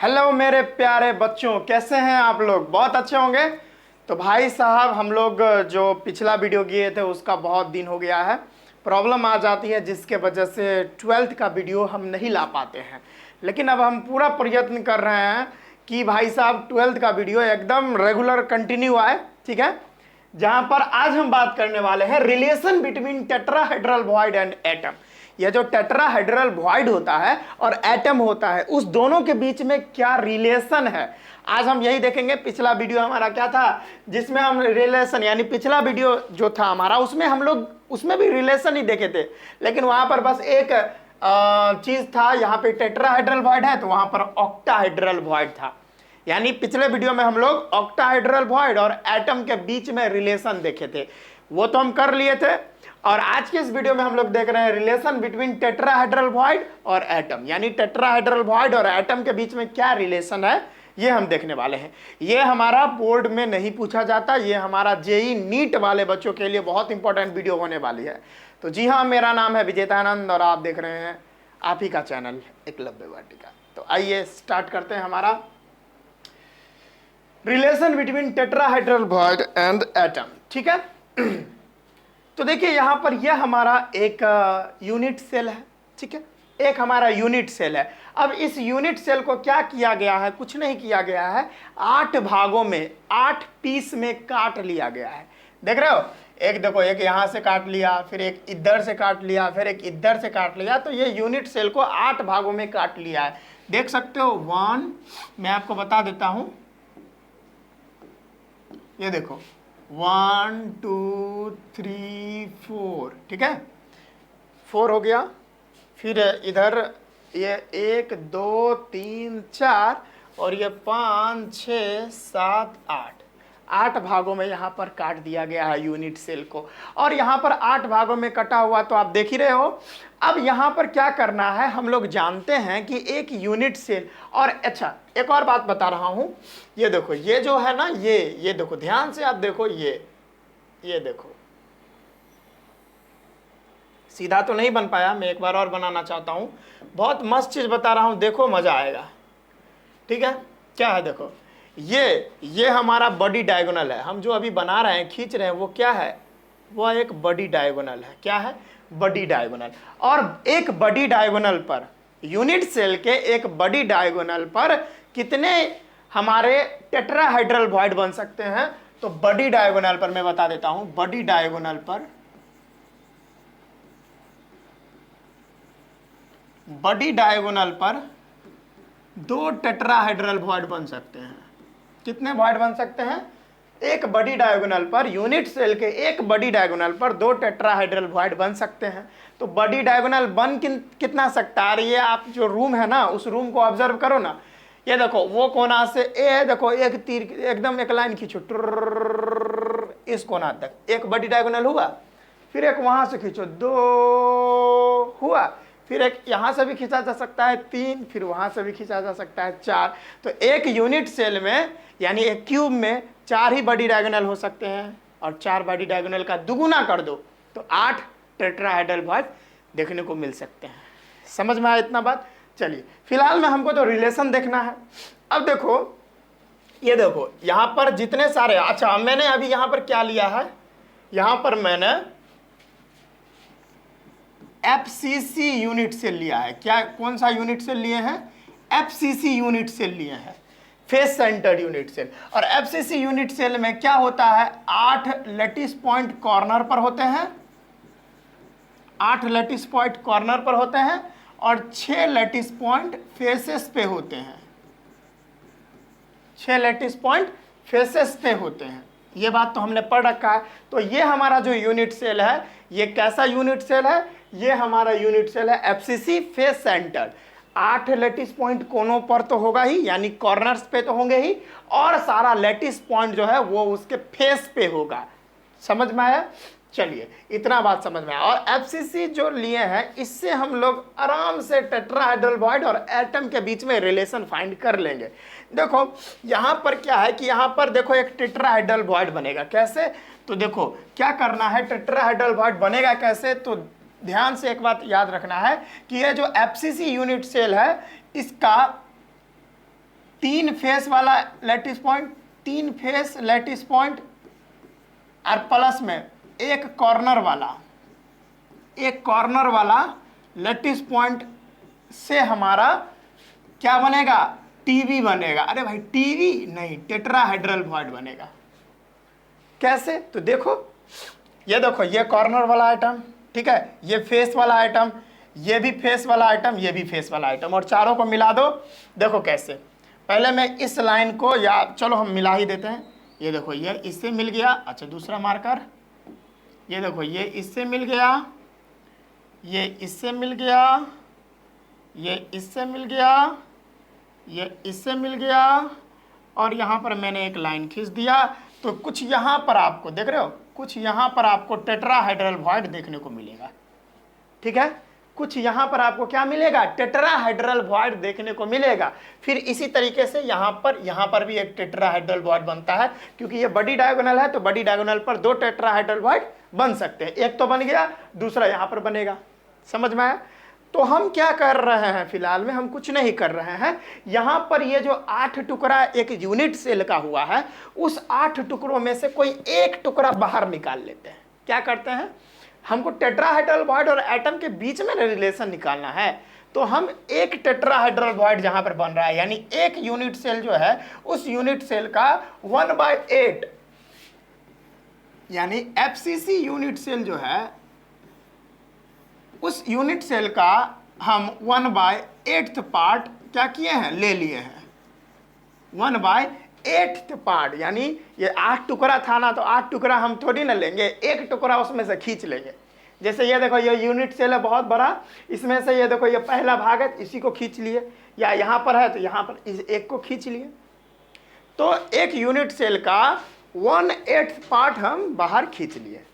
Hello मेरे प्यारे बच्चों, कैसे हैं आप लोग? बहुत अच्छे होंगे। तो भाई साहब, हम लोग जो पिछला वीडियो किए थे उसका बहुत दिन हो गया है। प्रॉब्लम आ जाती है जिसके वजह से 12th का वीडियो हम नहीं ला पाते हैं। लेकिन अब हम पूरा प्रयत्न कर रहे हैं कि भाई साहब 12th का वीडियो एकदम रेगुलर कंटिन्यू आए। ठीक है, जहां पर आज हम बात करने वाले हैं relation between tetrahedral void and atom. यह जो टेट्राहेड्रल वॉइड होता है और एटम होता है, उस दोनों के बीच में क्या रिलेशन है, आज हम यही देखेंगे। पिछला वीडियो हमारा क्या था, जिसमें हम रिलेशन यानी पिछला वीडियो जो था हमारा, उसमें हम लोग उसमें भी रिलेशन ही देखे थे। लेकिन वहां पर बस एक चीज था, यहाँ पे टेट्राहेड्रल वॉइड है तो वहां पर ऑक्टाहेड्रल वॉइड था। यानी पिछले वीडियो में हम लोग ऑक्टाहेड्रल वॉइड और एटम के बीच में रिलेशन देखे थे, वो तो हम कर लिए थे। और आज के इस वीडियो में हम लोग देख रहे हैं रिलेशन बिटवीन टेट्राहेड्रल वॉइड और एटम, यानी टेट्राहेड्रल वॉइड और एटम के बीच में क्या रिलेशन है, ये हम देखने वाले हैं। ये हमारा बोर्ड में नहीं पूछा जाता, ये हमारा जेई नीट वाले बच्चों के लिए बहुत इंपॉर्टेंट वीडियो होने वाली है। तो जी हाँ, मेरा नाम है विजेतानंद और आप देख रहे हैं आप ही का चैनल एकलव्य वाटिका। तो आइए स्टार्ट करते हैं हमारा relation between tetrahedral void and atom. ठीक है, तो देखिए यहां पर यह हमारा एक यूनिट सेल है। ठीक है, एक हमारा यूनिट सेल है। अब इस यूनिट सेल को क्या किया गया है, कुछ नहीं किया गया है, 8 भागों में 8 पीस में काट लिया गया है। देख रहे हो, एक देखो, एक यहां से काट लिया, फिर एक इधर से काट लिया, फिर एक इधर से काट लिया। तो ये यूनिट सेल को 8 भागों में काट लिया है। देख सकते हो 1, मैं आपको बता देता हूं, ये देखो 1 2 3 4। ठीक है, 4 हो गया। फिर इधर ये 1 2 3 4 और ये 5 6 7 8 भागों में यहाँ पर काट दिया गया है यूनिट सेल को। और यहाँ पर 8 भागों में कटा हुआ तो आप देख ही रहे हो। अब यहाँ पर क्या करना है, हम लोग जानते हैं कि एक यूनिट सेल, और अच्छा एक और बात बता रहा हूँ, ये देखो, ये जो है ना, ये देखो, ध्यान से आप देखो, ये देखो, सीधा तो नहीं बन पाया, मैं एक बार और बनाना चाहता हूँ। बहुत मस्त चीज बता रहा हूँ, देखो मजा आएगा। ठीक है, क्या है, देखो, ये हमारा बॉडी डायगोनल है। हम जो अभी बना रहे हैं, खींच रहे हैं, वो क्या है, वो एक बॉडी डायगोनल है। क्या है, बॉडी डायगोनल। और एक बॉडी डायगोनल पर, यूनिट सेल के एक बॉडी डायगोनल पर कितने हमारे टेट्राहेड्रल वॉइड बन सकते हैं? तो बॉडी डायगोनल पर मैं बता देता हूं, बॉडी डायगोनल पर 2 टेट्राहेड्रल वॉइड बन सकते हैं। कितने वॉइड बन सकते हैं? एक बॉडी डायगोनल पर, यूनिट सेल के एक बॉडी डायगोनल पर 2 टेट्राहेड्रल वॉइड बन सकते हैं। तो बॉडी डायगोनल बन कितना सकता है? ये आप जो रूम है ना, उस रूम को ऑब्जर्व करो ना। ये देखो, वो कोना से ए है, देखो एक तीर, एकदम एक लाइन खींचो, इस कोना तक एक बॉडी डायगोनल हुआ। फिर एक वहां से खींचो, 2 हुआ। फिर एक यहां से भी खींचा जा सकता है 3, फिर वहां से भी खींचा जा सकता है 4। तो एक यूनिट सेल में, यानी एक क्यूब में 4 ही बॉडी डायगोनल हो सकते हैं। और 4 बॉडी डायगोनल का दुगुना कर दो तो 8 टेट्राहेड्रल वॉइड देखने को मिल सकते हैं। समझ में आया इतना बात? चलिए, फिलहाल में हमको तो रिलेशन देखना है। अब देखो, ये देखो, यहां पर जितने सारे, अच्छा मैंने अभी यहां पर क्या लिया है, यहां पर मैंने FCC यूनिट सेल लिया है। क्या, कौन सा यूनिट सेल लिए हैं? FCC यूनिट सेल लिए हैं, फेस सेंटर्ड यूनिट सेल। और FCC यूनिट सेल में क्या होता है, 8 लैटिस पॉइंट कॉर्नर पर होते हैं, 8 लैटिस पॉइंट कॉर्नर पर होते हैं और 6 लैटिस पॉइंट फेसेस पे होते हैं। 6 लैटिस पॉइंट फेसेस पे होते हैं। ये बात तो हमने पढ़ रखा है। तो ये हमारा जो यूनिट सेल है, ये कैसा यूनिट सेल है? ये हमारा यूनिट सेल है FCC face centre. 8 lattice point कोनों पर तो होगा ही, यानी कॉर्नर्स पे तो होंगे ही, और सारा लैटिस पॉइंट जो है वो उसके फेस पे होगा। समझ में आया? चलिए, इतना बात समझ में आया। और FCC जो लिए हैं, इससे हम लोग आराम से टेट्राहेड्रल वॉइड और एटम के बीच में रिलेशन फाइंड कर लेंगे। देखो यहां पर क्या है कि यहां पर देखो एक टेट्राहेड्रल वॉइड बनेगा। कैसे? तो देखो क्या करना है, टेट्राहेड्रल वॉइड बनेगा कैसे? तो ध्यान से एक बात याद रखना है कि ये जो FCC यूनिट सेल है, इसका 3 फेस वाला lattice point, 3 face lattice point और प्लस में एक कॉर्नर वाला लैटिस पॉइंट से हमारा क्या बनेगा, टीवी बनेगा। अरे भाई टीवी नहीं, टेट्राहेड्रल वॉइड बनेगा। कैसे, तो देखो ये कॉर्नर वाला आइटम, ठीक है, ये फेस वाला आइटम, ये भी फेस वाला आइटम, ये भी फेस वाला आइटम, और चारों को मिला दो। देखो कैसे, पहले मैं इस लाइन को, या चलो हम मिला ही देते हैं। ये देखो ये इससे मिल गया, अच्छा दूसरा मार्कर, ये देखो ये इससे मिल गया, ये इससे मिल गया, ये इससे मिल गया, ये इससे मिल गया, और यहाँ पर मैंने एक लाइन खींच दिया। तो कुछ यहाँ पर आपको देख रहे हो, कुछ यहाँ पर आपको टेट्राहेड्रल वॉइड देखने को मिलेगा, ठीक है, कुछ यहाँ पर आपको क्या मिलेगा, टेट्राहेड्रल वॉइड देखने को मिलेगा। फिर इसी तरीके से यहाँ पर भी एक टेट्राहेड्रल वॉइड बनता है, क्योंकि ये बड़ी डायगोनल है, तो बड़ी डायगोनल पर 2 टेट्राहेड्रल वॉइड बन सकते हैं। एक तो बन गया, दूसरा यहाँ पर बनेगा। समझ में आया? तो हम क्या कर रहे हैं, फिलहाल में हम कुछ नहीं कर रहे हैं। यहाँ पर ये जो 8 टुकड़ा एक यूनिट सेल का हुआ है, उस 8 टुकड़ों में से कोई एक टुकड़ा बाहर निकाल लेते हैं। क्या करते हैं, हमको टेट्राहेड्रल वॉइड और एटम के बीच में रिलेशन निकालना है। तो हम एक टेट्राहेड्रल वॉइड जहां पर बन रहा है, यानी एक यूनिट सेल जो है, उस यूनिट सेल का 1/8, यानी एफसीसी यूनिट सेल जो है, उस यूनिट सेल का हम 1/8 पार्ट क्या किए हैं, ले लिए हैं। 1/8 पार्ट, यानी ये 8 टुकड़ा था ना, तो 8 टुकड़ा हम थोड़ी ना लेंगे, एक टुकड़ा उसमें से खींच लेंगे। जैसे ये देखो ये यूनिट सेल है बहुत बड़ा, इसमें से ये देखो ये पहला भाग है, इसी को खींच लिए, या यहाँ पर है तो यहाँ पर इस एक को खींच लिए। तो एक यूनिट सेल का 1/8 पार्ट हम बाहर खींच लिए।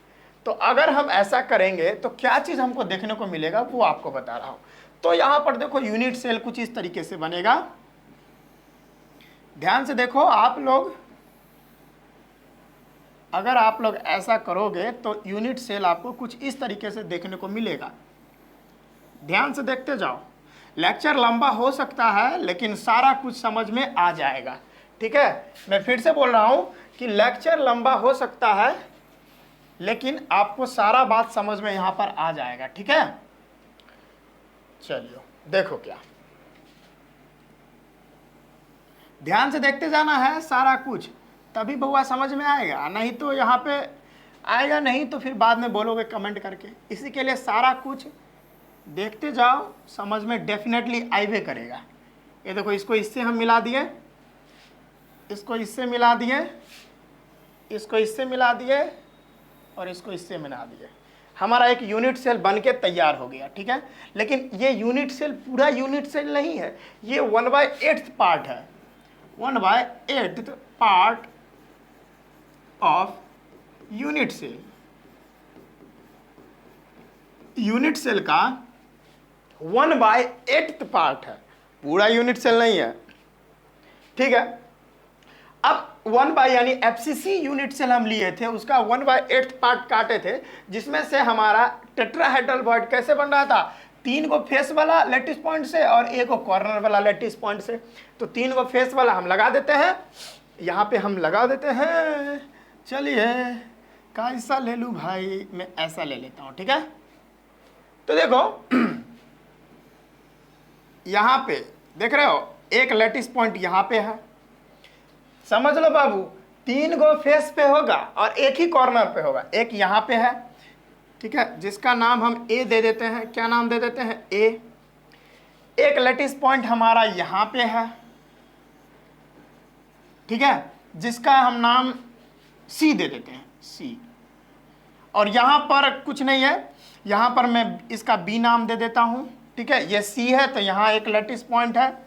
तो अगर हम ऐसा करेंगे तो क्या चीज़ हमको देखने को मिलेगा, वो आपको बता रहा हूँ। तो यहाँ पर देखो यूनिट सेल कुछ इस तरीके से बनेगा। ध्यान से देखो आप लोग, अगर आप लोग ऐसा करोगे तो यूनिट सेल आपको कुछ इस तरीके से देखने को मिलेगा। ध्यान से देखते जाओ। लेक्चर लंबा हो सकता है, लेकिन सारा कुछ समझ में आ जाएगा, ठीक है। मैं फिर से बोल रहा हूँ कि लेक्चर लंबा हो सकता है, लेकिन आपको सारा बात समझ में यहाँ पर आ जाएगा, ठीक है। चलिए देखो क्या, ध्यान से देखते जाना है सारा कुछ, तभी बउआ समझ में आएगा, नहीं तो यहाँ पे आएगा नहीं, तो फिर बाद में बोलोगे कमेंट करके। इसी के लिए सारा कुछ देखते जाओ, समझ में डेफिनेटली आइवे करेगा। ये देखो इसको इससे हम मिला दिए, इसको इससे मिला दिए, इसको इससे मिला दिए, और इसको इससे मिला दिए। हमारा एक यूनिट सेल बन के तैयार हो गया, ठीक है। लेकिन ये यूनिट सेल पूरा यूनिट सेल नहीं है, ये 1/8 पार्ट है, 1/8 part of unit cell. Unit cell का 1/8 पार्ट है, पूरा यूनिट सेल नहीं है, ठीक है। अब 1 यानी एफसीसी यूनिट सेल हम लिए थे, उसका 1/8 पार्ट काटे थे, जिसमें से हमारा टेट्राहेड्रल वॉइड कैसे बन रहा था, 3 को फेस वाला लैटिस पॉइंट से और 1 को कॉर्नर वाला लैटिस पॉइंट से। तो 3 को फेस वाला हम लगा देते हैं, यहाँ पे हम लगा देते हैं। चलिए कैसा ले लूँ भाई, मैं ऐसा ले लेता हूँ, ठीक है। तो देखो यहाँ पे देख रहे हो एक लैटिस पॉइंट यहाँ पे है, समझ लो बाबू, 3 गो फेस पे होगा और एक ही कॉर्नर पे होगा। एक यहाँ पे है, ठीक है, जिसका नाम हम ए दे देते हैं। क्या नाम दे देते हैं, ए। एक लैटिस पॉइंट हमारा यहाँ पे है, ठीक है, जिसका हम नाम सी दे देते हैं, सी। और यहाँ पर कुछ नहीं है, यहाँ पर मैं इसका बी नाम दे देता हूँ, ठीक है। ये सी है तो यहाँ एक लैटिस पॉइंट है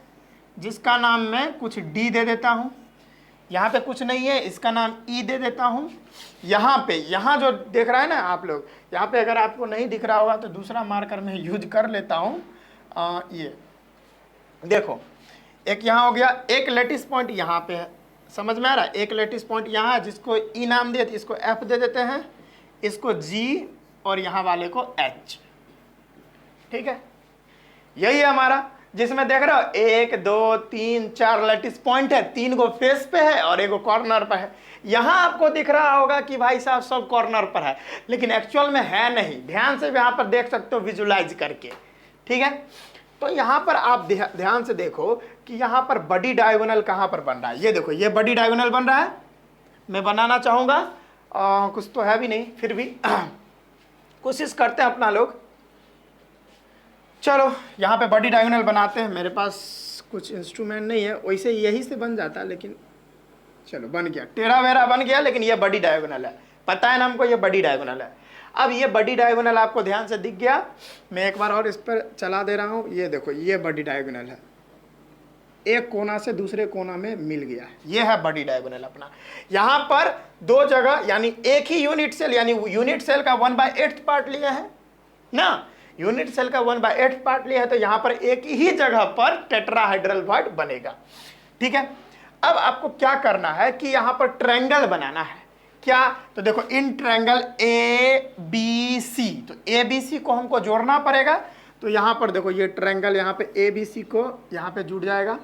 जिसका नाम मैं कुछ डी दे देता हूँ। यहाँ पे कुछ नहीं है, इसका नाम ई दे देता हूँ। यहाँ पे, यहाँ जो देख रहा है ना आप लोग, यहाँ पे अगर आपको नहीं दिख रहा होगा तो दूसरा मार्कर मैं यूज कर लेता हूँ। ये देखो एक यहाँ हो गया, एक लैटिस पॉइंट यहाँ पे है, समझ में आ रहा है। एक लैटिस पॉइंट यहाँ है जिसको ई नाम दिया, इसको एफ दे देते हैं, इसको जी, और यहाँ वाले को एच, ठीक है। यही है हमारा। जिसमें देख रहे हो 1 2 3 4 लैटिस पॉइंट है, 3 गो फेस पे है और 1 गो कॉर्नर पर है। यहां आपको दिख रहा होगा कि भाई साहब सब कॉर्नर पर है, लेकिन एक्चुअल में है नहीं। ध्यान से यहां पर देख सकते हो विजुलाइज करके, ठीक है। तो यहां पर आप ध्यान से देखो कि यहां पर बड़ी डायगोनल कहां पर बन रहा है। ये देखो, ये बड़ी डायगोनल बन रहा है। मैं बनाना चाहूंगा, कुछ तो है भी नहीं, फिर भी कोशिश करते हैं अपना लोग। चलो यहाँ पे बड़ी डायगोनल बनाते हैं। मेरे पास कुछ इंस्ट्रूमेंट नहीं है, वैसे यही से बन जाता, लेकिन चलो बन गया, टेढ़ा वेढ़ा बन गया, लेकिन ये बड़ी डायगोनल है। पता है ना हमको, ये बड़ी डायगोनल है। अब ये बड़ी डायगोनल आपको ध्यान से दिख गया। मैं एक बार और इस पर चला दे रहा हूँ। ये देखो, ये बड़ी डायगोनल है, एक कोना से दूसरे कोना में मिल गया। ये है बड़ी डायगोनल अपना। यहाँ पर 2 जगह, यानी एक ही यूनिट सेल, यानी यूनिट सेल का 1/8 पार्ट लिया है ना, यूनिट सेल का 1/8 पार्ट लिया है, तो यहां पर एक ही जगह पर टेट्राहाइड्रल बॉन्ड बनेगा, ठीक है। अब आपको क्या करना है कि यहां पर ट्रायंगल बनाना है। क्या? तो देखो, इन ट्रायंगल ए बी सी, तो ए बी सी को हमको जोड़ना पड़ेगा। तो यहां पर देखो, ये ट्रायंगल यहां पे ए बी सी को यहां पे जुड़ जाएगा।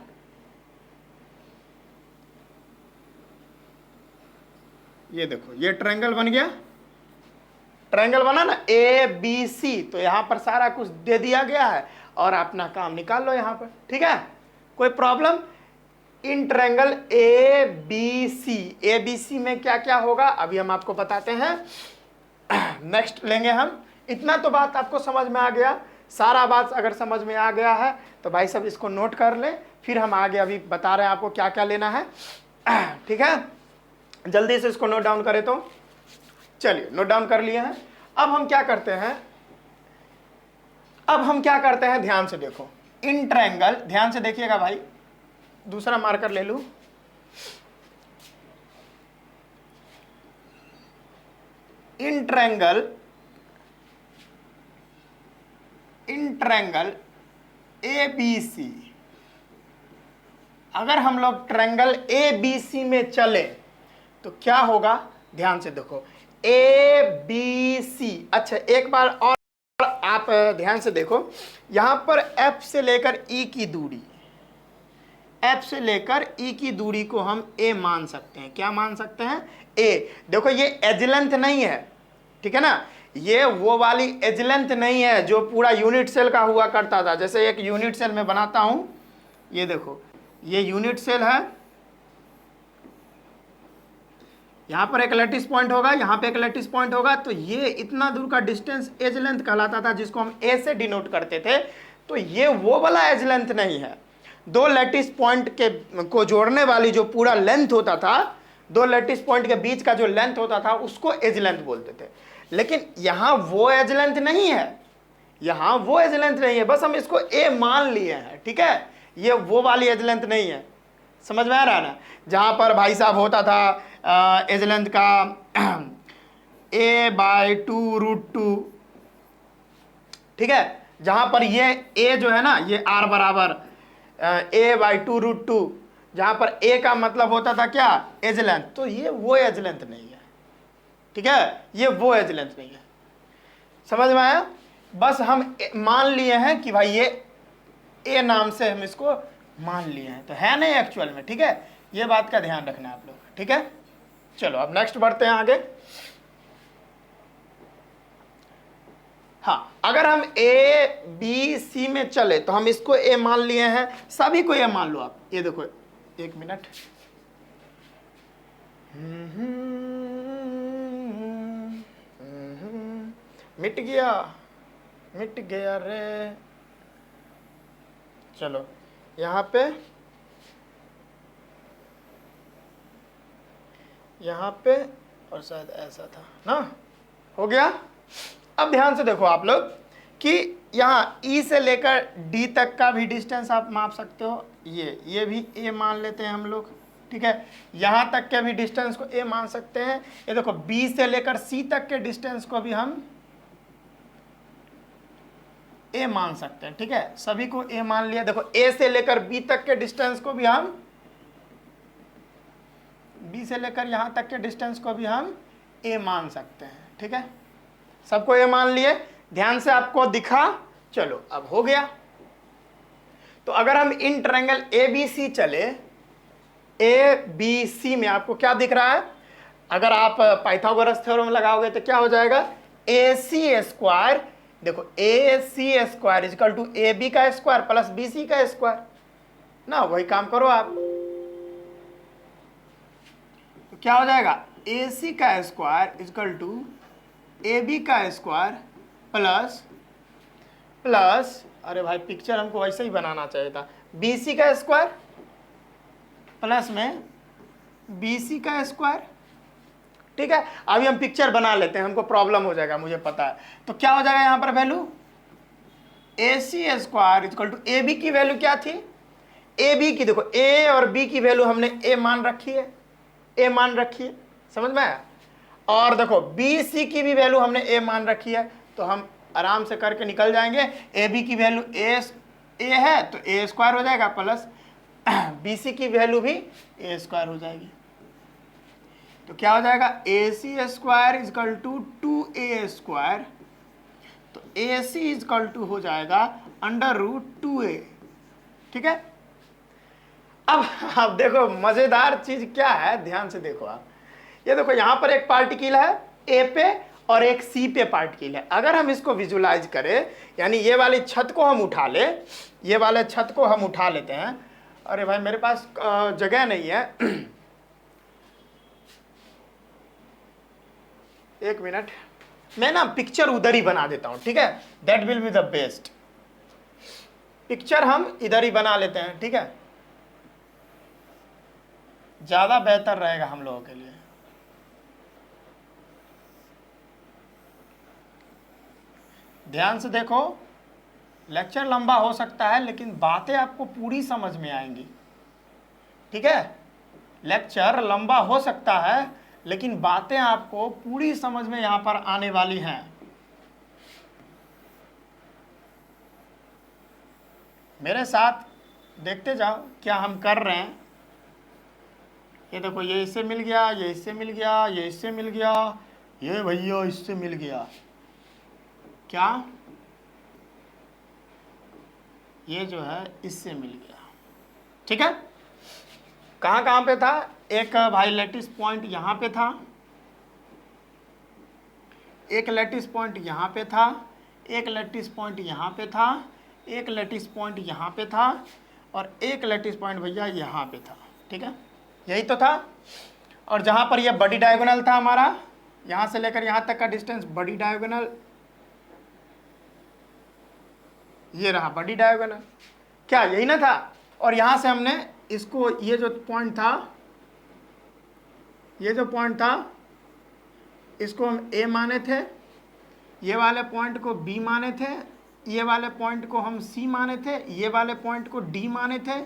ये देखो, ये ट्रायंगल बन गया, ट्रायंगल बना ना ए बी सी। तो यहां पर सारा कुछ दे दिया गया है और अपना काम निकाल लो यहां पर, ठीक है। कोई प्रॉब्लम? इन ट्रायंगल ए बी सी में क्या क्या होगा अभी हम आपको बताते हैं, नेक्स्ट लेंगे हम। इतना तो बात आपको समझ में आ गया। सारा बात अगर समझ में आ गया है तो भाई सब इसको नोट कर ले, फिर हम आगे अभी बता रहे हैं आपको क्या क्या लेना है, ठीक है। जल्दी से इसको नोट डाउन करें तो, चलिए नोट डाउन कर लिए हैं। अब हम क्या करते हैं, ध्यान से देखो। इन ट्रायंगल, ध्यान से देखिएगा भाई, दूसरा मार्कर ले लूं। इन ट्रायंगल ए बी सी, अगर हम लोग ट्रायंगल ए बी सी में चले तो क्या होगा? ध्यान से देखो, ए बी सी। अच्छा, एक बार और आप ध्यान से देखो, यहां पर F से लेकर E की दूरी, F से लेकर E की दूरी को हम A मान सकते हैं। क्या मान सकते हैं? A। देखो, ये एज लेंथ नहीं है, ठीक है ना, ये वो वाली एज लेंथ नहीं है जो पूरा यूनिट सेल का हुआ करता था। जैसे एक यूनिट सेल में बनाता हूं, ये देखो, ये यूनिट सेल है, यहां पर एक लैटिस पॉइंट होगा, यहां पे एक लैटिस पॉइंट होगा, तो ये इतना दूर का डिस्टेंस एज लेंथ कहलाता था, जिसको हम ए से डिनोट करते थे। तो ये वो वाला एज लेंथ नहीं है। 2 लैटिस पॉइंट के को जोड़ने वाली जो पूरा लेंथ होता था, 2 लैटिस पॉइंट के बीच का जो लेंथ होता था, उसको एज लेंथ बोलते थे। लेकिन यहां वो एज लेंथ नहीं है, यहां वो एज लेंथ नहीं है, बस हम इसको ए मान लिए हैं, ठीक है। ये वो वाली एज लेंथ नहीं है, समझ में आ रहा है ना। जहां पर भाई साहब होता था एज लेंथ का a/2√2, ठीक है। जहां पर ये a जो है ना, ये r बराबर a/2√2, जहां पर a का मतलब होता था क्या? Edge length. तो ये वो एज लेंथ नहीं है, ठीक है, ये वो एज लेंथ नहीं है। समझ में आया? बस हम मान लिए हैं कि भाई ये a नाम से हम इसको मान लिए हैं, तो है नहीं एक्चुअल में, ठीक है। ये बात का ध्यान रखना है आप लोग, ठीक है। चलो अब नेक्स्ट बढ़ते हैं आगे। हाँ, अगर हम ए बी सी में चले तो हम इसको ए मान लिए हैं, सभी को ए मान लो आप। ये देखो, एक मिनट, मिट गया रे। चलो यहाँ पे और शायद ऐसा था ना, हो गया। अब ध्यान से देखो आप लोग कि यहाँ E से लेकर D तक का भी डिस्टेंस आप माप सकते हो। ये भी A मान लेते हैं हम लोग, ठीक है। यहाँ तक के भी डिस्टेंस को A मान सकते हैं। ये देखो, B से लेकर C तक के डिस्टेंस को भी हम A मान सकते हैं, ठीक है। सभी को A मान लिया। देखो, A से लेकर B तक के डिस्टेंस को भी हम, B से लेकर यहाँ तक के डिस्टेंस को भी हम A मान सकते हैं, ठीक है। सबको A मान लिए, ध्यान से आपको दिखा। चलो अब हो गया। तो अगर हम इन ट्रायंगल ए बी सी चले, ए बी सी में आपको क्या दिख रहा है, अगर आप पाइथागोरस थ्योरम लगाओगे तो क्या हो जाएगा, ए सी स्क्वायर, देखो A C square is equal to A B का स्क्वायर प्लस बी सी का स्क्वायर ना, वही काम करो आप, तो क्या हो जाएगा, ए सी का square is equal to A B का स्क्वायर प्लस प्लस, अरे भाई पिक्चर हमको वैसे ही बनाना चाहिए था, बी सी का स्क्वायर प्लस में बी सी का स्क्वायर। ठीक है, अभी हम पिक्चर बना लेते हैं, हमको प्रॉब्लम हो जाएगा, मुझे पता है। तो क्या हो जाएगा यहां पर value, A C square equal to A B की वैल्यू क्या थी, ए बी की, देखो ए और बी की वैल्यू हमने ए मान रखी है, ए मान रखी है, समझ में आया, और देखो बी सी की भी वैल्यू हमने ए मान रखी है, तो हम आराम से करके निकल जाएंगे, ए बी की वैल्यू ए है तो ए स्क्वायर हो जाएगा प्लस बी सी की वैल्यू भी ए स्क्वायर हो जाएगी, तो क्या हो जाएगा, A C square is equal to 2a square, तो ए सी इजकल टू हो जाएगा अंडर रूट 2a। ठीक है, अब देखो मजेदार चीज क्या है, ध्यान से देखो आप, ये देखो यहां पर एक पार्टिकल है ए पे और एक सी पे पार्टिकल है। अगर हम इसको विजुलाइज करें, यानी ये वाली छत को हम उठा ले, ये वाले छत को हम उठा लेते हैं, अरे भाई मेरे पास जगह नहीं है एक मिनट, मैं ना पिक्चर उधर ही बना देता हूं, ठीक है, that will be the best, picture हम इधर ही बना लेते हैं, ठीक है, ज्यादा बेहतर रहेगा हम लोगों के लिए। ध्यान से देखो, लेक्चर लंबा हो सकता है लेकिन बातें आपको पूरी समझ में आएंगी। ठीक है, लेक्चर लंबा हो सकता है लेकिन बातें आपको पूरी समझ में यहां पर आने वाली हैं। मेरे साथ देखते जाओ क्या हम कर रहे हैं। ये देखो, ये इससे मिल गया, ये इससे मिल गया, ये इससे मिल गया, ये भैया इससे मिल गया, क्या ये जो है इससे मिल गया। ठीक है, कहां कहां पे था, एक भाई लैटिस पॉइंट यहां पे था, एक लैटिस पॉइंट यहां पे था, एक लैटिस पॉइंट यहां पे था, एक लैटिस पॉइंट यहां पे था, और एक लैटिस पॉइंट भैया यहां पे था। ठीक है, यही तो था, और जहां पर यह बड़ी डायगोनल था हमारा, यहां से लेकर यहां तक का डिस्टेंस बड़ी डायगोनल, ये रहा बड़ी डायगोनल, क्या यही ना था, और यहां से हमने इसको, ये जो पॉइंट था, ये जो पॉइंट था इसको हम ए माने थे, ये वाले पॉइंट को बी माने थे, ये वाले पॉइंट को हम सी माने थे, ये वाले पॉइंट को डी माने थे,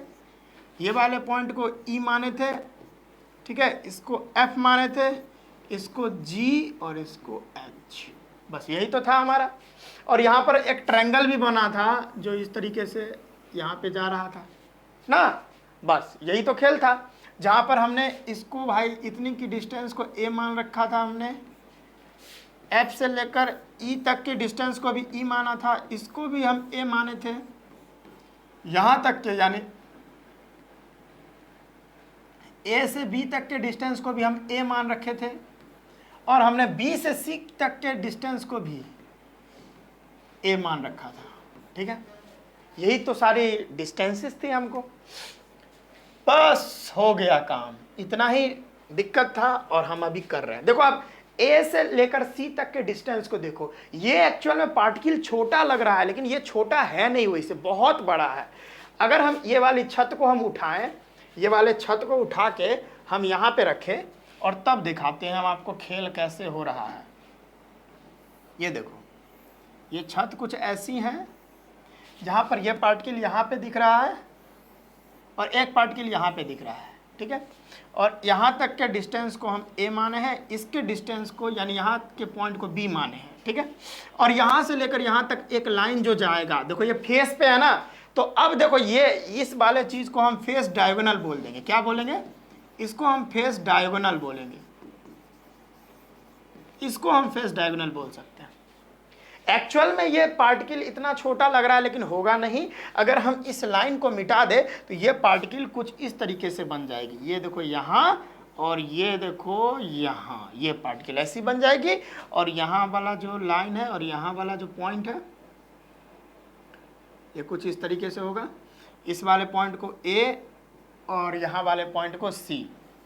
ये वाले पॉइंट को ई माने थे। ठीक है, इसको एफ माने थे, इसको जी और इसको एच, बस यही तो था हमारा। और यहाँ पर एक ट्रायंगल भी बना था जो इस तरीके से यहाँ पे जा रहा था ना, बस यही तो खेल था, जहाँ पर हमने इसको भाई इतनी की डिस्टेंस को ए मान रखा था हमने, एफ से लेकर ई तक के डिस्टेंस को भी ई माना था, इसको भी हम ए माने थे, यहाँ तक के यानी ए से बी तक के डिस्टेंस को भी हम ए मान रखे थे, और हमने बी से सी तक के डिस्टेंस को भी ए मान रखा था। ठीक है, यही तो सारी डिस्टेंसेस थी हमको, बस हो गया काम, इतना ही दिक्कत था और हम अभी कर रहे हैं। देखो आप ए से लेकर सी तक के डिस्टेंस को देखो, ये एक्चुअल में पार्टिकल छोटा लग रहा है लेकिन ये छोटा है नहीं, वैसे बहुत बड़ा है। अगर हम ये वाली छत को हम उठाएं, ये वाले छत को उठा के हम यहाँ पे रखें और तब दिखाते हैं हम आपको खेल कैसे हो रहा है। ये देखो, ये छत कुछ ऐसी है जहाँ पर यह पार्टिकल यहाँ पे दिख रहा है और एक पार्टिकल यहाँ पे दिख रहा है। ठीक है, और यहाँ तक के डिस्टेंस को हम ए माने हैं, इसके डिस्टेंस को यानी यहाँ के पॉइंट को बी माने हैं। ठीक है, और यहाँ से लेकर यहाँ तक एक लाइन जो जाएगा, देखो ये फेस पे है ना, तो अब देखो ये इस वाले चीज़ को हम फेस डायगोनल बोल देंगे। क्या बोलेंगे, इसको हम फेस डायगोनल बोलेंगे, इसको हम फेस डायगोनल बोल सकते हैं। एक्चुअल में ये पार्टिकल इतना छोटा लग रहा है लेकिन होगा नहीं। अगर हम इस लाइन को मिटा दे तो ये पार्टिकल कुछ इस तरीके से बन जाएगी। ये देखो यहाँ और ये देखो यहाँ, ये पार्टिकल ऐसी बन जाएगी। और यहाँ वाला जो लाइन है और यहाँ वाला जो पॉइंट है ये कुछ इस तरीके से होगा। इस वाले पॉइंट को A और यहाँ वाले पॉइंट को C,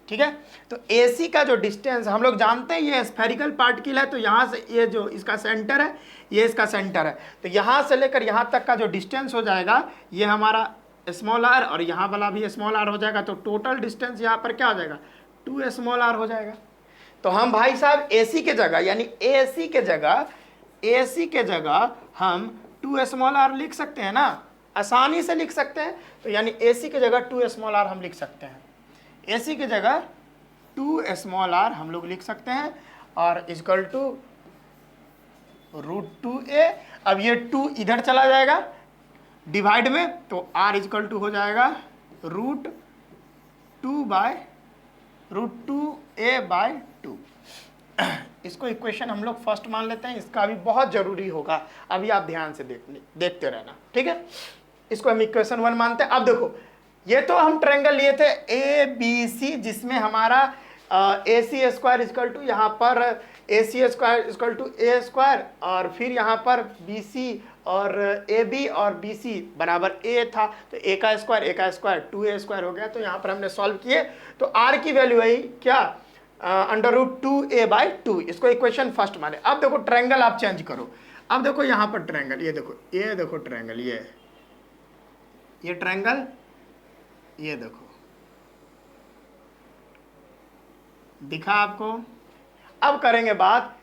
ठीक है। तो AC का जो डिस्टेंस हम लोग जानते हैं ये स्फेरिकल पार्टिकल है, तो यहाँ से ये जो इसका सेंटर है ये इसका सेंटर है, तो यहाँ से लेकर यहाँ तक का जो डिस्टेंस हो जाएगा ये हमारा स्मॉल r और यहाँ वाला भी स्मॉल r हो जाएगा। तो टोटल डिस्टेंस यहाँ पर क्या हो जाएगा 2 स्मॉल r हो जाएगा। तो हम भाई साहब AC के जगह यानी AC के जगह हम 2 स्मॉल r लिख सकते हैं ना, आसानी से लिख सकते हैं। तो यानी AC की जगह 2 स्मॉल r हम लिख सकते हैं, AC की जगह 2 स्मॉल r हम लोग लिख सकते हैं और इक्वल टू √2a। अब ये 2 इधर चला जाएगा डिवाइड में, तो r इक्वल टू हो जाएगा √2a/2। इसको इक्वेशन हम लोग फर्स्ट मान लेते हैं, इसका भी बहुत जरूरी होगा, अभी आप ध्यान से देखते रहना, ठीक है। इसको हम इक्वेशन 1 मानते हैं। अब देखो ये तो हम ट्रायंगल लिए थे ABC जिसमें हमारा AC स्क्वायर इक्वल टू यहाँ पर AC square equal to A square और फिर यहाँ पर BC और AB और BC बराबर A था, तो A का स्क्वायर 2A स्क्वायर हो गया। तो यहाँ पर हमने सॉल्व किए तो R की वैल्यू आई क्या √2a/2। इसको इक्वेशन फर्स्ट माने। अब देखो ट्रायंगल आप चेंज करो। अब देखो यहाँ पर ट्रायंगल, ये देखो ट्रायंगल, ये ट्रायंगल, ये देखो दिखा आपको। अब करेंगे बात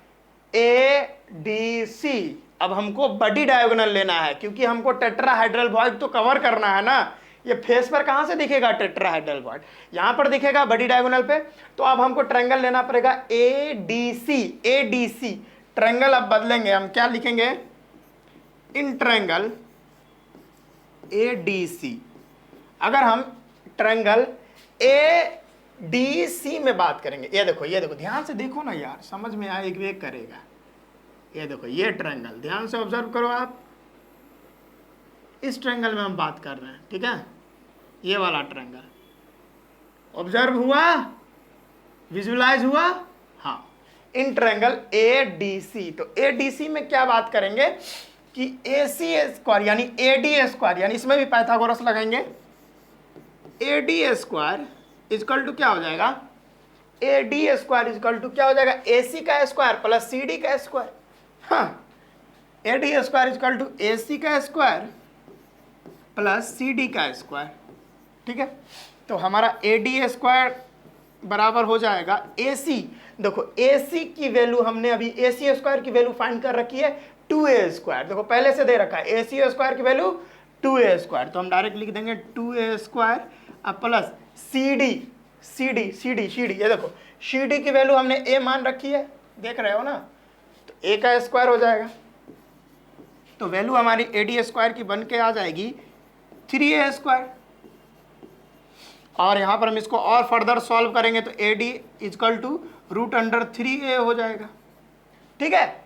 ADC। अब हमको बड़ी डायगोनल लेना है क्योंकि हमको टेट्राहेड्रल वॉइड तो कवर करना है ना। ये फेस पर कहां से दिखेगा टेट्राहेड्रल वॉइड, यहां पर दिखेगा बड़ी डायगोनल पे। तो अब हमको ट्रायंगल लेना पड़ेगा ADC। ट्रायंगल अब बदलेंगे, हम क्या लिखेंगे इन ट्रायंगल ADC। अगर हम ट्रायंगल ADC में बात करेंगे, ये देखो ध्यान से देखो ना यार, समझ में आए एक करेगा। ये देखो ये ट्रायंगल ध्यान से ऑब्जर्व करो आप, इस ट्रायंगल में हम बात कर रहे हैं, ठीक है। ये वाला ट्रायंगल ऑब्जर्व हुआ, विजुअलाइज हुआ, हाँ। इन ट्रायंगल ADC, तो ADC में क्या बात करेंगे कि AC स्क्वायर यानी AD स्क्वायर, यानी इसमें भी पाइथागोरस लगाएंगे। AD स्क्वायर इक्वल टू क्या हो जाएगा, AD स्क्वायर इक्वल टू क्या हो जाएगा AC का स्क्वायर प्लस CD का स्क्वायर। हाँ, AD square equal to AC का स्क्वायर प्लस CD का स्क्वायर, ठीक है। तो हमारा AD स्क्वायर बराबर हो जाएगा AC। देखो AC की वैल्यू हमने अभी AC स्क्वायर की वैल्यू फाइंड कर रखी है 2A स्क्वायर, देखो पहले से दे रखा है AC स्क्वायर की वैल्यू 2A स्क्वायर, तो हम डायरेक्ट लिख देंगे 2A स्क्वायर प्लस CD। ये देखो CD की वैल्यू हमने A मान रखी है, देख रहे हो ना, तो A का स्क्वायर हो जाएगा। तो वैल्यू हमारी AD स्क्वायर की बन के आ जाएगी 3A स्क्वायर। और यहाँ पर हम इसको और फर्दर सॉल्व करेंगे तो AD इक्वल टू √3A हो जाएगा, ठीक है।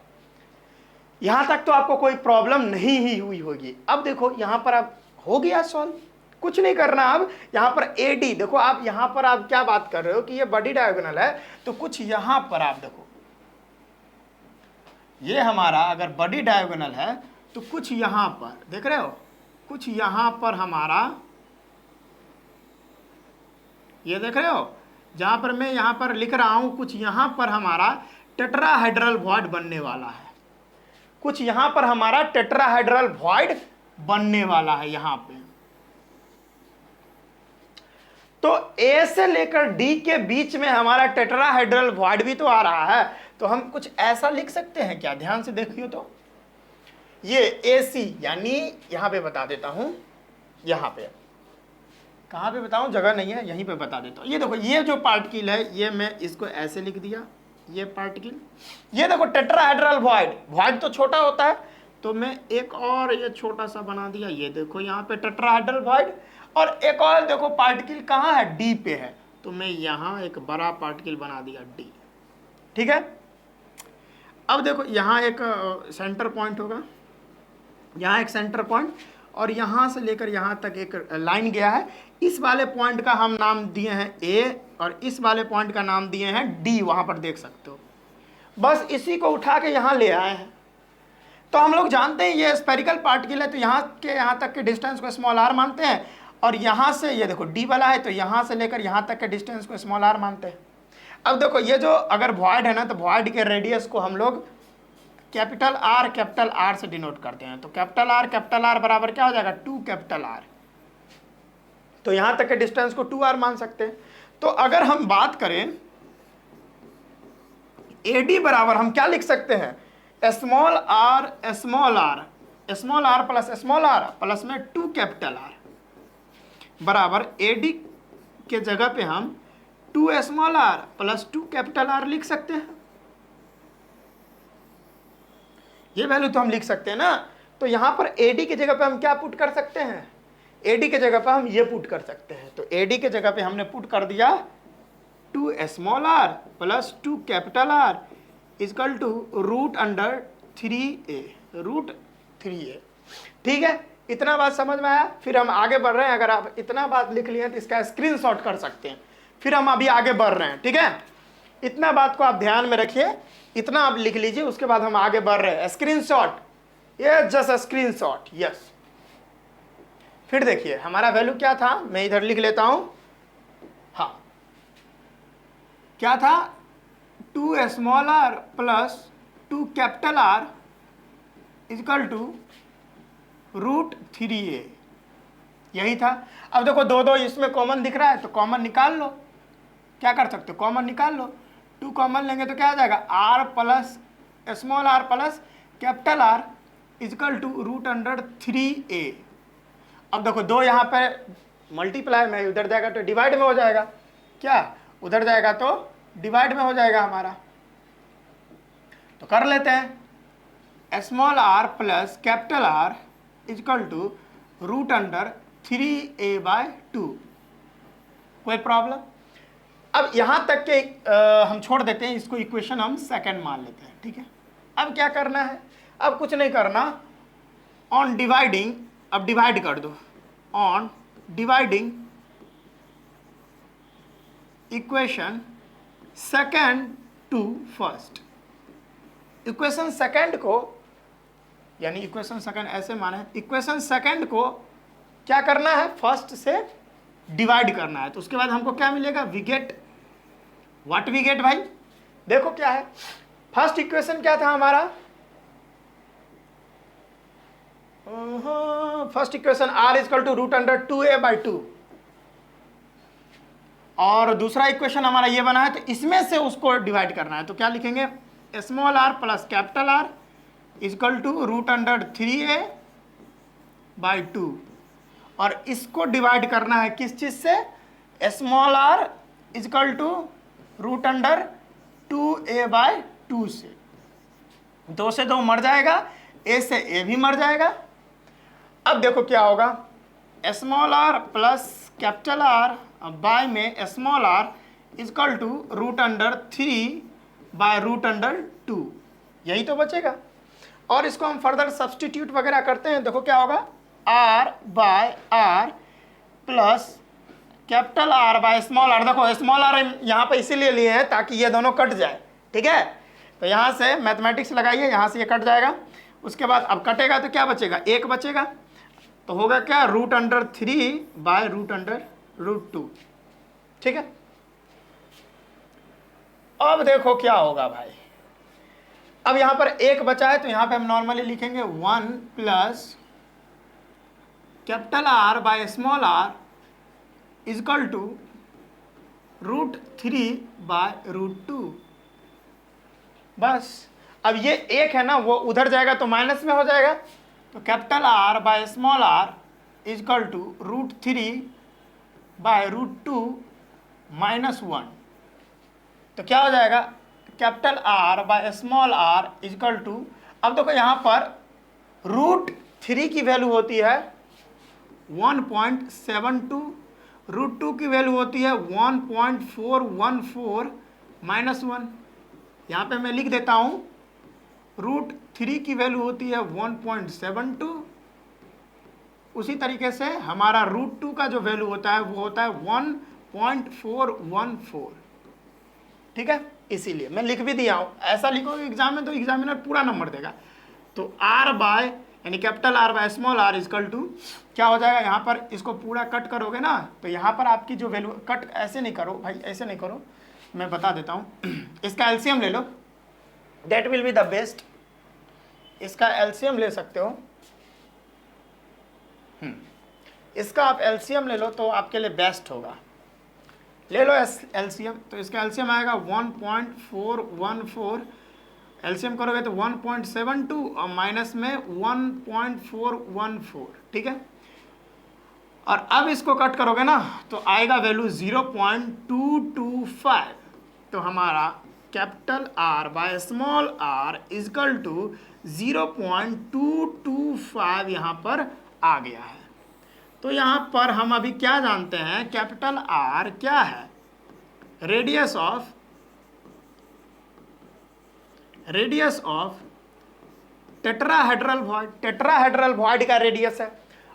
यहाँ तक तो आपको कोई प्रॉब्लम नहीं ही हुई होगी। अब देखो यहाँ पर अब हो गया सॉल्व, कुछ नहीं करना। अब यहाँ पर AD देखो, आप यहाँ पर आप क्या बात कर रहे हो कि ये बड़ी डायगोनल है, तो कुछ यहाँ पर आप देखो, ये हमारा अगर बड़ी डायगोनल है तो कुछ यहाँ पर देख रहे हो, कुछ यहाँ पर हमारा, ये देख रहे हो जहां पर मैं यहाँ पर लिख रहा हूं, कुछ यहाँ पर हमारा टेट्राहेड्रल वॉइड बनने वाला है, कुछ यहाँ पर हमारा टेट्राहेड्रल वॉइड बनने वाला है यहाँ पे। तो A से लेकर D के बीच में हमारा टेट्राहेड्रल वॉइड भी तो आ रहा है, तो हम कुछ ऐसा लिख सकते हैं क्या, ध्यान से देखिए। तो ये AC यानी यहां पे बता देता हूं, यहां पे कहां पे बताऊं, जगह नहीं है, यहीं पे बता देता हूं। ये देखो ये जो पार्टिकल है, ये मैं इसको ऐसे लिख दिया, ये पार्टिकल, ये देखो टेट्राहेड्रल वॉइड तो छोटा होता है, तो मैं एक और ये छोटा सा बना दिया। ये देखो यहाँ पे टेट्राहेड्रल वॉइड, और एक और देखो पार्टिकल कहाँ है, D पे है, तो मैं यहाँ एक बड़ा पार्टिकल बना दिया D, ठीक है। अब देखो यहाँ एक सेंटर पॉइंट होगा, यहाँ एक सेंटर पॉइंट, और यहाँ से लेकर यहाँ तक एक लाइन गया है। इस वाले पॉइंट का हम नाम दिए हैं ए, और इस वाले पॉइंट का नाम दिए हैं डी, वहाँ पर देख सकते हो। बस इसी को उठा के यहाँ ले आए हैं। तो हम लोग जानते हैं ये स्पेरिकल पार्टिकल है, तो यहाँ के यहाँ तक के डिस्टेंस को स्मॉल आर मानते हैं, और यहाँ से ये देखो डी वाला है, तो यहाँ से लेकर यहाँ तक के डिस्टेंस को स्मॉल आर मानते हैं। अब देखो ये जो अगर वॉइड है ना, तो वॉइड के रेडियस को हम लोग कैपिटल आर से डिनोट करते हैं। तो कैपिटल आर बराबर क्या हो जाएगा, 2 कैपिटल आर। तो यहाँ तक के डिस्टेंस को 2r मान सकते हैं। तो अगर हम बात करें AD बराबर हम क्या लिख सकते हैं, स्मॉल आर प्लस में 2 कैपिटल आर बराबर AD के जगह पे हम 2 small R plus 2 capital R लिख सकते हैं। ये वैल्यू तो हम लिख सकते हैं ना। तो यहां पर AD की जगह पे हम क्या पुट कर सकते हैं, AD के जगह पे हम ये पुट कर सकते हैं। तो AD के जगह पे हमने पुट कर दिया 2 small R plus 2 capital R is equal to root under 3a। ठीक है, इतना बात समझ में आया। फिर हम आगे बढ़ रहे हैं। अगर आप इतना बात लिख लिए तो इसका स्क्रीनशॉट कर सकते हैं। फिर हम अभी आगे बढ़ रहे हैं। ठीक है, इतना बात को आप ध्यान में रखिए, इतना आप लिख लीजिए, उसके बाद हम आगे बढ़ रहे हैं। स्क्रीनशॉट, ये जस्ट स्क्रीनशॉट, यस। फिर देखिए हमारा वैल्यू क्या था, मैं इधर लिख लेता हूं। हाँ, क्या था, 2 small R plus 2 capital R is equal to root 3a, यही था। अब देखो दो दो इसमें कॉमन दिख रहा है, तो कॉमन निकाल लो। क्या कर सकते हो, कॉमन निकाल लो। 2 कॉमन लेंगे तो क्या आ जाएगा, r plus small R plus capital R is equal to root under 3a। अब देखो 2 यहाँ पे मल्टीप्लाई में, उधर जाएगा तो डिवाइड में हो जाएगा। क्या, उधर जाएगा तो डिवाइड में हो जाएगा हमारा। तो कर लेते हैं, small R plus capital R is equal to root under 3a/2। कोई प्रॉब्लम। अब यहां तक के हम छोड़ देते हैं, इसको इक्वेशन हम सेकंड मान लेते हैं। ठीक है, अब क्या करना है, अब कुछ नहीं करना। ऑन डिवाइडिंग, अब डिवाइड कर दो। On dividing equation second to first, equation second को, यानी इक्वेशन सेकंड ऐसे माने, इक्वेशन सेकंड को क्या करना है, फर्स्ट से डिवाइड करना है। तो उसके बाद हमको क्या मिलेगा, we get, what we get भाई, देखो क्या है। फर्स्ट इक्वेशन क्या था हमारा, first equation r equal to root under 2a/2, और दूसरा इक्वेशन हमारा ये बना है, तो इसमें से उसको डिवाइड करना है। तो क्या लिखेंगे, small R plus capital R is equal to root under 3a/2, और इसको डिवाइड करना है किस चीज से, small R is equal to root under 2a/2 से। 2 से 2 मर जाएगा, a से a भी मर जाएगा। अब देखो क्या होगा, small R plus capital R by में small R is equal to root under 3/√2, यही तो बचेगा। और इसको हम फर्दर सब्सटीट्यूट वगैरह करते हैं। देखो क्या होगा, r/r plus capital R by small R. देखो स्मॉल आर यहाँ पे इसीलिए लिए हैं ताकि ये दोनों कट जाए। ठीक है, तो यहाँ से मैथमेटिक्स लगाइए, यहाँ से ये कट जाएगा। उसके बाद अब कटेगा तो क्या बचेगा, 1 बचेगा। तो होगा क्या, रूट अंडर 3/√2। ठीक है, अब देखो क्या होगा भाई। अब यहाँ पर 1 बचा है, तो यहाँ पे हम नॉर्मली लिखेंगे 1 plus capital R by small R is equal to root 3/√2। बस अब ये 1 है ना, वो उधर जाएगा तो माइनस में हो जाएगा। तो capital R by small R is equal to root 3/√2 minus 1। तो क्या हो जाएगा, capital R by small R is equal to, अब देखो यहाँ पर रूट 3 की वैल्यू होती है 1.72, रूट 2 की वैल्यू होती है 1.414 माइनस 1। यहाँ पे मैं लिख देता हूँ √3 की वैल्यू होती है 1.72। उसी तरीके से हमारा √2 का जो वैल्यू होता है वो होता है 1.414। ठीक है, इसीलिए मैं लिख भी दिया हूं, ऐसा लिखोगे एग्जाम में तो एग्जामिनर पूरा नंबर देगा। तो R बाय यानी capital R by small r equal to क्या हो जाएगा, यहाँ पर इसको पूरा कट करोगे ना तो यहाँ पर आपकी जो वैल्यू, कट ऐसे नहीं करो भाई, ऐसे नहीं करो, मैं बता देता हूँ। इसका एलसीएम ले लो, that will be the best. इसका एलसीएम ले सकते हो, इसका आप एलसीएम ले लो तो आपके लिए बेस्ट होगा। ले लो एलसीएम, तो इसका एलसीएम आएगा 1.414, एलसीएम करोगे तो 1.72 और माइनस में 1.414। ठीक है, और अब इसको कट करोगे ना तो आएगा वैल्यू 0.225। तो हमारा capital R by small r equal to 0.225 यहाँ पर आ गया है। तो यहाँ पर हम अभी क्या जानते हैं, कैपिटल R क्या है, radius of tetrahedral void, tetrahedral void का रेडियस है।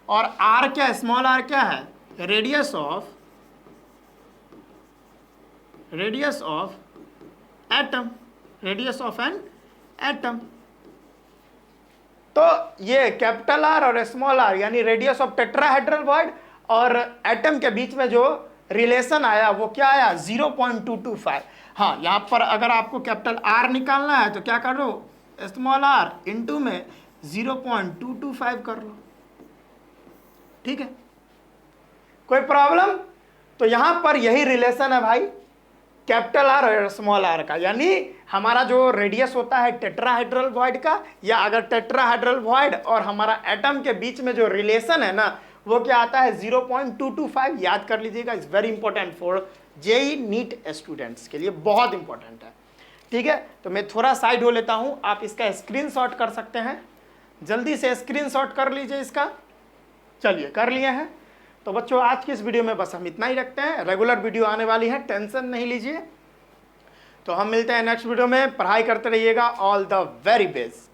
और R क्या है, स्मॉल r क्या है, radius of atom, radius of an atom. तो ये कैपिटल R और स्मॉल r यानी रेडियस ऑफ टेट्राहेड्रल वॉइड और एटम के बीच में जो रिलेशन आया वो क्या आया, 0.225। हाँ, यहाँ पर अगर आपको कैपिटल R निकालना है तो क्या कर लो, स्मॉल r इंटू में 0.225 कर लो। ठीक है, कोई प्रॉब्लम? तो यहां पर यही रिलेशन है भाई कैपिटल R और स्मॉल r का, यानी हमारा जो रेडियस होता है टेट्राहेड्रल वॉइड का, या अगर टेट्राहेड्रल वॉइड और हमारा एटम के बीच में जो रिलेशन है ना वो क्या आता है, 0.225। याद कर लीजिएगा, it's very important for JEE NEET students के लिए, बहुत इंपॉर्टेंट है। ठीक है, तो मैं थोड़ा साइड हो लेता हूं, आप इसका स्क्रीनशॉट कर सकते हैं, जल्दी से स्क्रीनशॉट कर लीजिए इसका। चलिए कर लिए हैं। तो बच्चों आज की इस वीडियो में बस हम इतना ही रखते हैं, रेगुलर वीडियो आने वाली है, टेंशन नहीं लीजिए। तो हम मिलते हैं नेक्स्ट वीडियो में, पढ़ाई करते रहिएगा। All the very best.